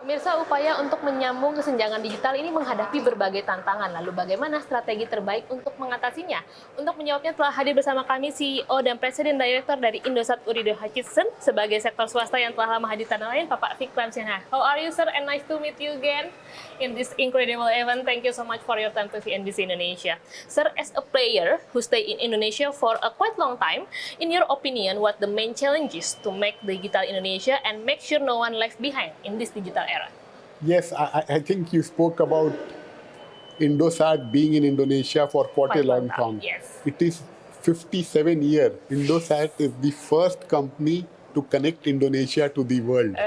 Pemirsa, upaya untuk menyambung kesenjangan digital ini menghadapi berbagai tantangan. Lalu bagaimana strategi terbaik untuk mengatasinya? Untuk menjawabnya telah hadir bersama kami CEO dan Presiden Director dari Indosat Urido Hutchinson sebagai sektor swasta yang telah lama hadir di tanah air, Bapak Vikram Sinha. How are you, sir? And nice to meet you again in this incredible event. Thank you so much for your time to CNBC Indonesia. Sir, as a player who stay in Indonesia for a quite long time, in your opinion, what the main challenges to make digital Indonesia and make sure no one left behind in this digital era? Yes, I think you spoke about Indosat being in Indonesia for quite a long time. Yes. It is 57 years. Indosat is the first company to connect Indonesia to the world.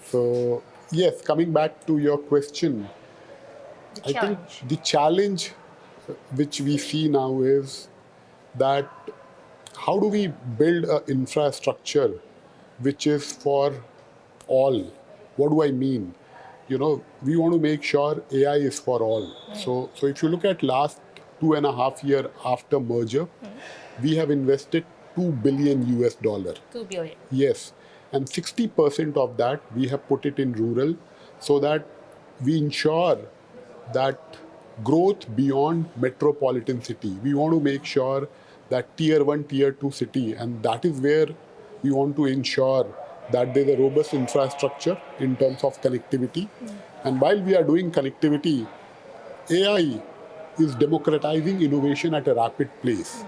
So, yes, coming back to your question, I think the challenge which we see now is that how do we build an infrastructure which is for all? What do I mean? We want to make sure AI is for all. So if you look at last 2.5 years after merger, we have invested $2 billion US. 2 billion. Yes, and 60% of that we have put it in rural, so that we ensure that growth beyond metropolitan city. We want to make sure that tier 1, tier 2 city, and that is where we want to ensure that there's a robust infrastructure in terms of connectivity. And while we are doing connectivity, AI is democratizing innovation at a rapid pace.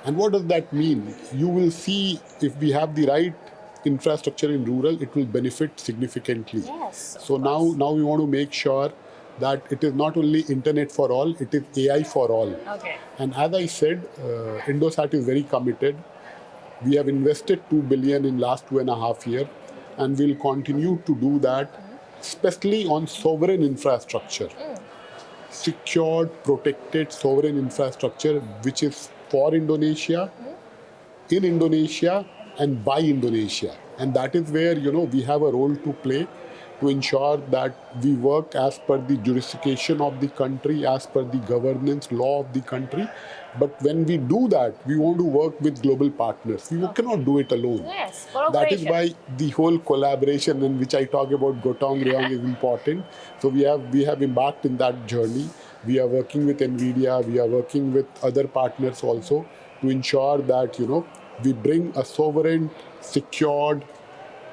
And what does that mean? You will see, if we have the right infrastructure in rural, it will benefit significantly. Yes. So now we want to make sure that it is not only internet for all, it is AI for all. Okay. And as I said, Indosat is very committed. We have invested $2 billion in last 2.5 years, and we'll continue to do that, especially on sovereign infrastructure. Secured, protected sovereign infrastructure, which is for Indonesia, in Indonesia, and by Indonesia. And that is where, we have a role to play to ensure that we work as per the jurisdiction of the country, as per the governance law of the country. But when we do that, we want to work with global partners. We cannot do it alone. Yes, That is why the whole collaboration in which I talk about Gotong Royong is important. So we have embarked in that journey. We are working with NVIDIA. We are working with other partners also to ensure that, we bring a sovereign, secured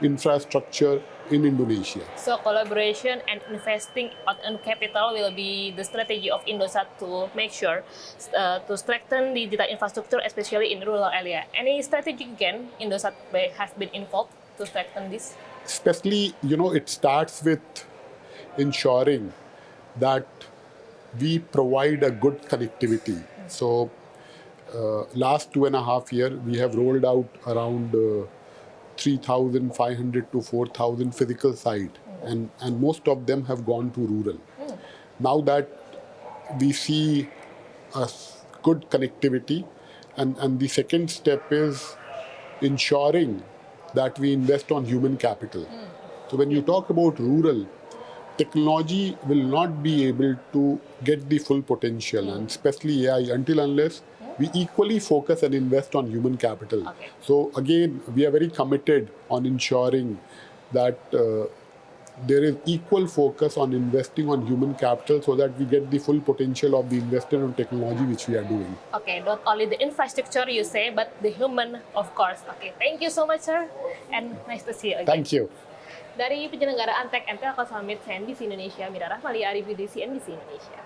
infrastructure in Indonesia. So collaboration and investing on capital will be the strategy of Indosat to make sure to strengthen digital infrastructure, especially in rural area. Any strategy again Indosat have been involved to strengthen this? Especially, it starts with ensuring that we provide a good connectivity. So last 2.5 years, we have rolled out around 3,500 to 4,000 physical sites, and most of them have gone to rural. Now that we see a good connectivity, and the second step is ensuring that we invest on human capital. So when you talk about rural, technology will not be able to get the full potential, and especially AI, until unless we equally focus and invest on human capital. Okay. So again, we are very committed on ensuring that there is equal focus on investing on human capital, so that we get the full potential of the investment on technology which we are doing. Okay, not only the infrastructure you say, but the human, of course. Okay, thank you so much, sir, and nice to see you again. Thank you. Dari penyelenggaraan Tech and Telco Summit CNBC Indonesia, Mira Rahmali, Arif Yudi, CNBC Indonesia.